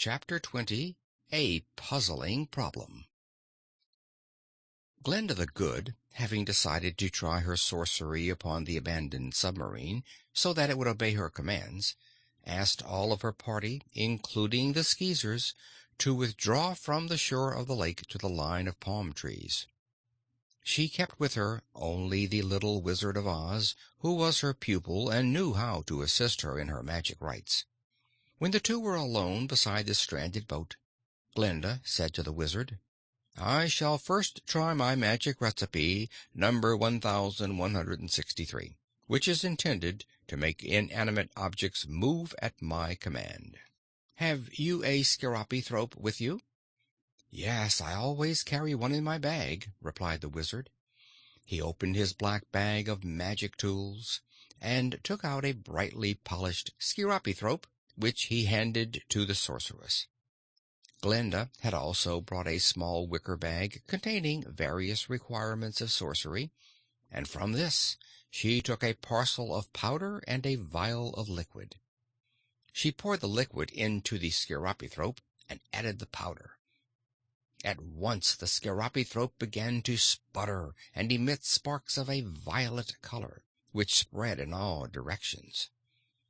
Chapter 20 A Puzzling Problem Glinda the Good, having decided to try her sorcery upon the abandoned submarine so that it would obey her commands, asked all of her party, including the Skeezers, to withdraw from the shore of the lake to the line of palm trees. She kept with her only the little Wizard of Oz, who was her pupil and knew how to assist her in her magic rites. When the two were alone beside the stranded boat, Glinda said to the Wizard, "I shall first try my magic recipe, number 1163, which is intended to make inanimate objects move at my command. Have you a skeropythrope with you?" "Yes, I always carry one in my bag," replied the Wizard. He opened his black bag of magic tools and took out a brightly polished skeropythrope, which he handed to the sorceress. Glinda had also brought a small wicker bag containing various requirements of sorcery, and from this she took a parcel of powder and a vial of liquid. She poured the liquid into the skeropythrope and added the powder. At once the skeropythrope began to sputter and emit sparks of a violet color, which spread in all directions.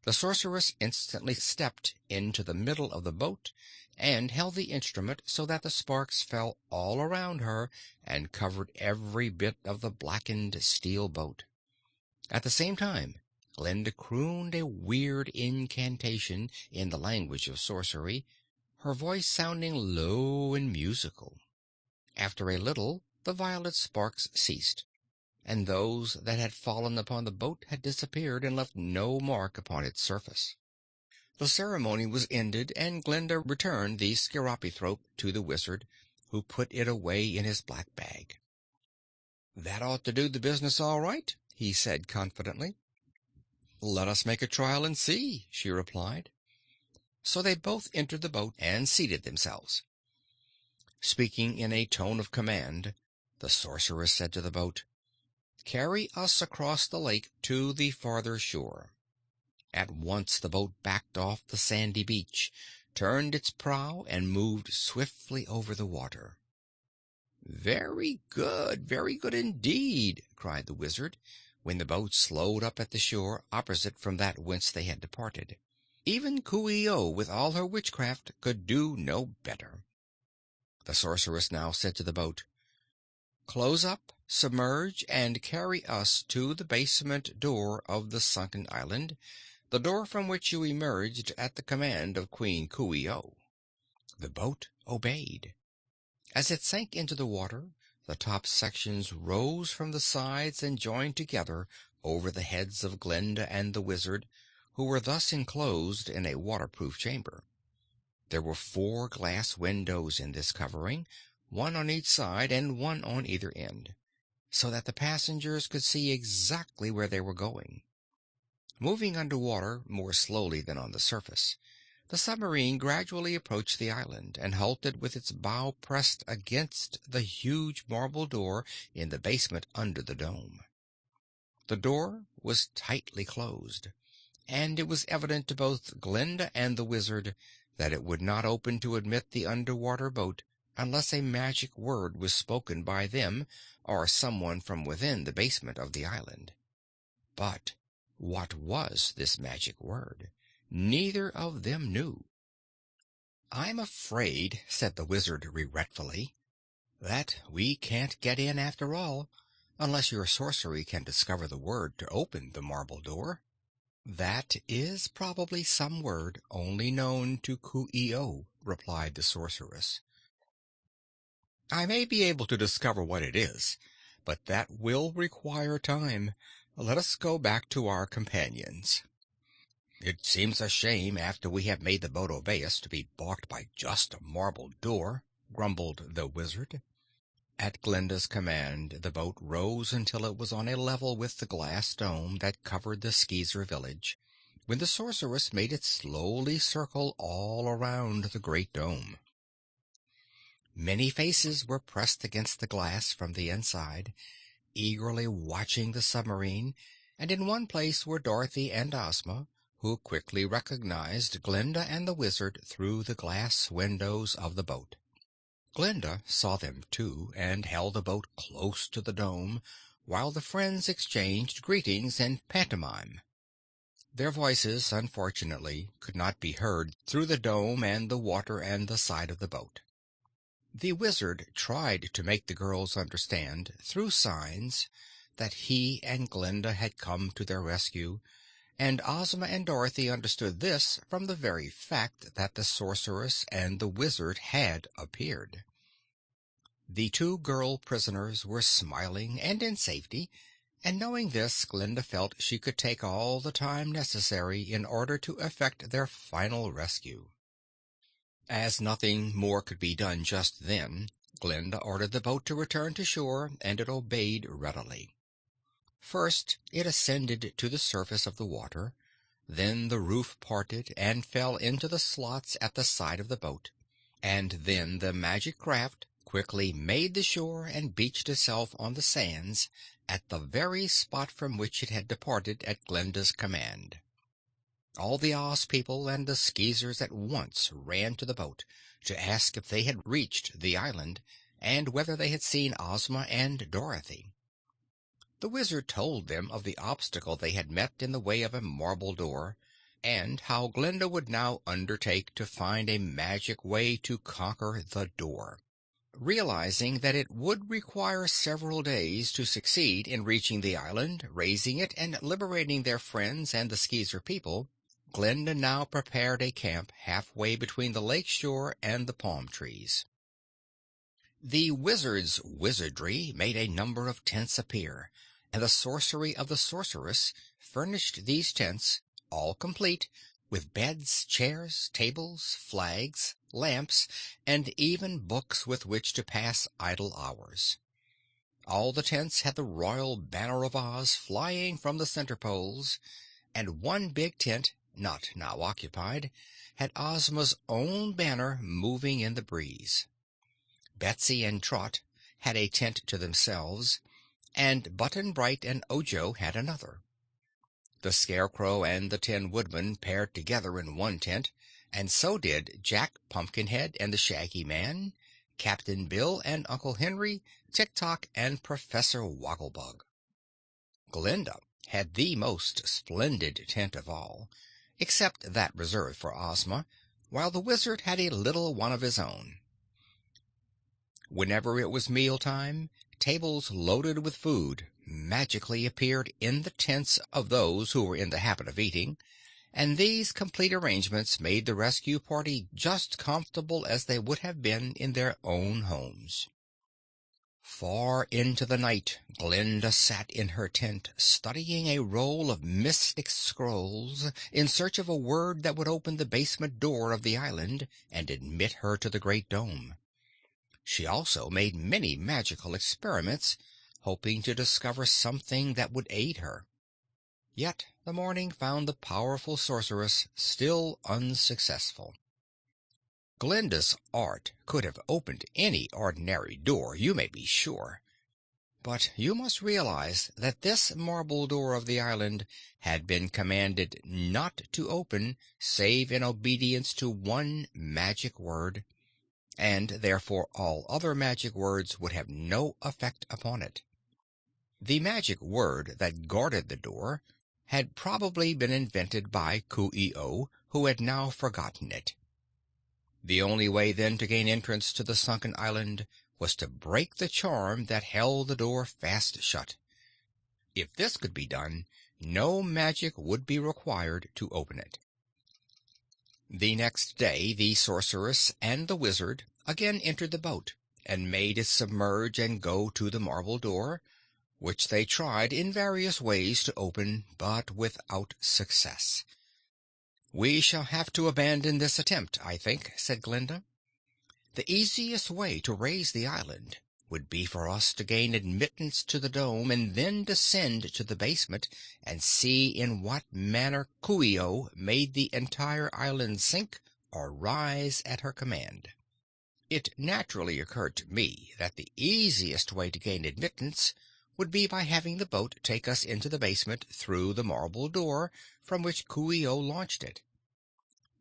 The sorceress instantly stepped into the middle of the boat and held the instrument so that the sparks fell all around her and covered every bit of the blackened steel boat. At the same time, Glinda crooned a weird incantation in the language of sorcery, her voice sounding low and musical. After a little, the violet sparks ceased, and those that had fallen upon the boat had disappeared and left no mark upon its surface. The ceremony was ended, and Glinda returned the skeropythrope to the Wizard, who put it away in his black bag. "That ought to do the business all right," he said confidently. "Let us make a trial and see," she replied. So they both entered the boat and seated themselves. Speaking in a tone of command, the sorceress said to the boat, "Carry us across the lake to the farther shore." At once the boat backed off the sandy beach, turned its prow, and moved swiftly over the water. Very good indeed," cried the Wizard, when the boat slowed up at the shore opposite from that whence they had departed. "Even Coo ee oh, with all her witchcraft, could do no better." The sorceress now said to the boat, "Close up, submerge, and carry us to the basement door of the sunken island, the door from which you emerged at the command of Queen Coo ee oh." The boat obeyed. As it sank into the water, the top sections rose from the sides and joined together over the heads of Glinda and the Wizard, who were thus enclosed in a waterproof chamber. There were 4 glass windows in this covering, one on each side and one on either end, so that the passengers could see exactly where they were going. Moving under water more slowly than on the surface, the submarine gradually approached the island and halted with its bow pressed against the huge marble door in the basement under the dome. The door was tightly closed, and it was evident to both Glinda and the Wizard that it would not open to admit the underwater boat unless a magic word was spoken by them or someone from within the basement of the island. But what was this magic word? Neither of them knew. "I'm afraid," said the Wizard regretfully, "that we can't get in after all, unless your sorcery can discover the word to open the marble door." "That is probably some word only known to Coo ee oh," replied the sorceress. "I may be able to discover what it is, but that will require time. Let us go back to our companions." "It seems a shame, after we have made the boat obey us, to be balked by just a marble door," grumbled the Wizard. At Glinda's command, the boat rose until it was on a level with the glass dome that covered the Skeezer village, when the sorceress made it slowly circle all around the great dome. Many faces were pressed against the glass from the inside, eagerly watching the submarine, and in one place were Dorothy and Ozma, who quickly recognized Glinda and the Wizard through the glass windows of the boat. Glinda saw them too, and held the boat close to the dome, while the friends exchanged greetings in pantomime. Their voices, unfortunately, could not be heard through the dome and the water and the side of the boat. The Wizard tried to make the girls understand, through signs, that he and Glinda had come to their rescue, and Ozma and Dorothy understood this from the very fact that the Sorceress and the Wizard had appeared. The two girl prisoners were smiling and in safety, and knowing this, Glinda felt she could take all the time necessary in order to effect their final rescue. As nothing more could be done just then, Glinda ordered the boat to return to shore, and it obeyed readily. First it ascended to the surface of the water, then the roof parted and fell into the slots at the side of the boat, and then the magic craft quickly made the shore and beached itself on the sands at the very spot from which it had departed at Glinda's command. All the Oz people and the Skeezers at once ran to the boat to ask if they had reached the island, and whether they had seen Ozma and Dorothy. The Wizard told them of the obstacle they had met in the way of a marble door, and how Glinda would now undertake to find a magic way to conquer the door. Realizing that it would require several days to succeed in reaching the island, raising it, and liberating their friends and the Skeezer people, Glinda now prepared a camp halfway between the lake shore and the palm trees. The Wizard's wizardry made a number of tents appear, and the sorcery of the Sorceress furnished these tents, all complete, with beds, chairs, tables, flags, lamps, and even books with which to pass idle hours. All the tents had the royal banner of Oz flying from the center poles, and one big tent, not now occupied, had Ozma's own banner moving in the breeze. Betsy and Trot had a tent to themselves, and Button-Bright and Ojo had another. The Scarecrow and the Tin Woodman paired together in one tent, and so did Jack Pumpkinhead and the Shaggy Man, Captain Bill and Uncle Henry, Tik-Tok and Professor Wogglebug. Glinda had the most splendid tent of all, except that reserved for Ozma, while the Wizard had a little one of his own. Whenever it was meal time, tables loaded with food magically appeared in the tents of those who were in the habit of eating, and these complete arrangements made the rescue party just comfortable as they would have been in their own homes. Far into the night Glinda sat in her tent, studying a roll of mystic scrolls in search of a word that would open the basement door of the island and admit her to the Great Dome. She also made many magical experiments, hoping to discover something that would aid her. Yet the morning found the powerful sorceress still unsuccessful. Glinda's art could have opened any ordinary door, you may be sure. But you must realize that this marble door of the island had been commanded not to open save in obedience to one magic word, and therefore all other magic words would have no effect upon it. The magic word that guarded the door had probably been invented by Coo ee oh, who had now forgotten it. The only way then to gain entrance to the sunken island was to break the charm that held the door fast shut. If this could be done, no magic would be required to open it. The next day the sorceress and the Wizard again entered the boat and made it submerge and go to the marble door, which they tried in various ways to open, but without success. "We shall have to abandon this attempt, I think," said Glinda. "The easiest way to raise the island would be for us to gain admittance to the dome and then descend to the basement and see in what manner Coo ee oh made the entire island sink or rise at her command. It naturally occurred to me that the easiest way to gain admittance would be by having the boat take us into the basement through the marble door from which Coo ee oh launched it.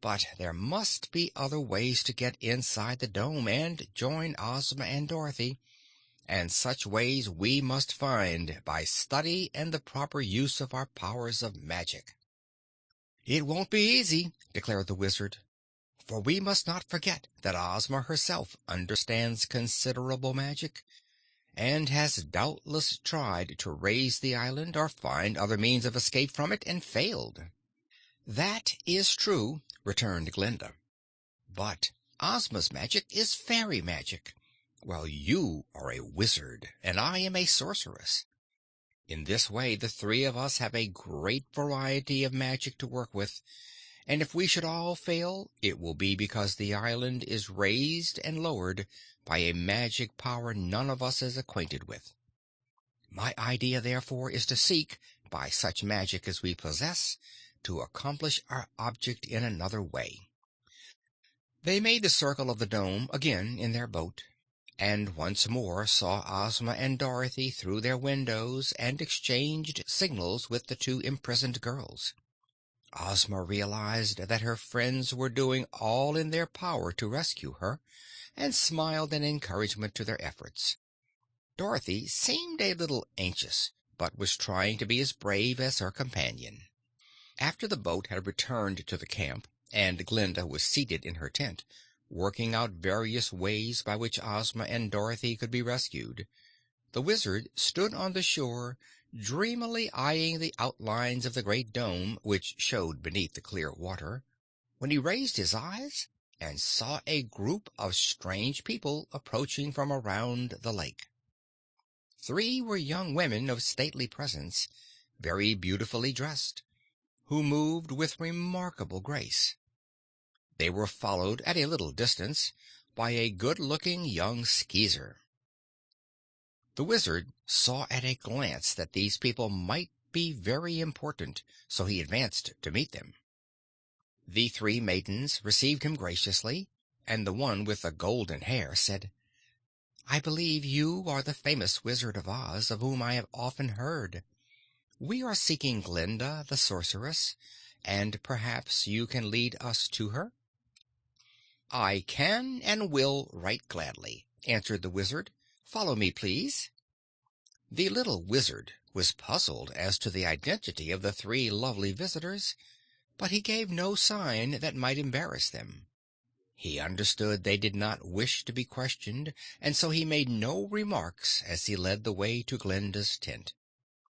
But there must be other ways to get inside the dome and join Ozma and Dorothy, and such ways we must find by study and the proper use of our powers of magic. "It won't be easy," declared the Wizard, "for we must not forget that Ozma herself understands considerable magic, and has doubtless tried to raise the island or find other means of escape from it and failed." "That is true," returned Glinda. "But Ozma's magic is fairy magic, while you are a wizard and I am a sorceress. In this way the three of us have a great variety of magic to work with, and if we should all fail it will be because the island is raised and lowered by a magic power none of us is acquainted with. My idea, therefore, is to seek, by such magic as we possess, to accomplish our object in another way." They made the circle of the dome again in their boat, and once more saw Ozma and Dorothy through their windows and exchanged signals with the two imprisoned girls. Ozma realized that her friends were doing all in their power to rescue her, and smiled an encouragement to their efforts. Dorothy seemed a little anxious, but was trying to be as brave as her companion. After the boat had returned to the camp, and Glinda was seated in her tent, working out various ways by which Ozma and Dorothy could be rescued, the Wizard stood on the shore, dreamily eyeing the outlines of the great dome which showed beneath the clear water, when he raised his eyes and saw a group of strange people approaching from around the lake. Three were young women of stately presence, very beautifully dressed, who moved with remarkable grace. They were followed at a little distance by a good-looking young Skeezer. The Wizard saw at a glance that these people might be very important, so he advanced to meet them. The three maidens received him graciously, and the one with the golden hair said, "I believe you are the famous Wizard of Oz, of whom I have often heard. We are seeking Glinda, the sorceress, and perhaps you can lead us to her." "I can and will right gladly," answered the Wizard. "Follow me, please." The little Wizard was puzzled as to the identity of the three lovely visitors, but he gave no sign that might embarrass them. He understood they did not wish to be questioned, and so he made no remarks as he led the way to Glinda's tent.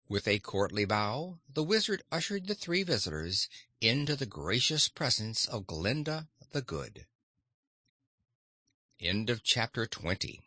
With a courtly bow, the Wizard ushered the three visitors into the gracious presence of Glinda the Good. End of chapter 20.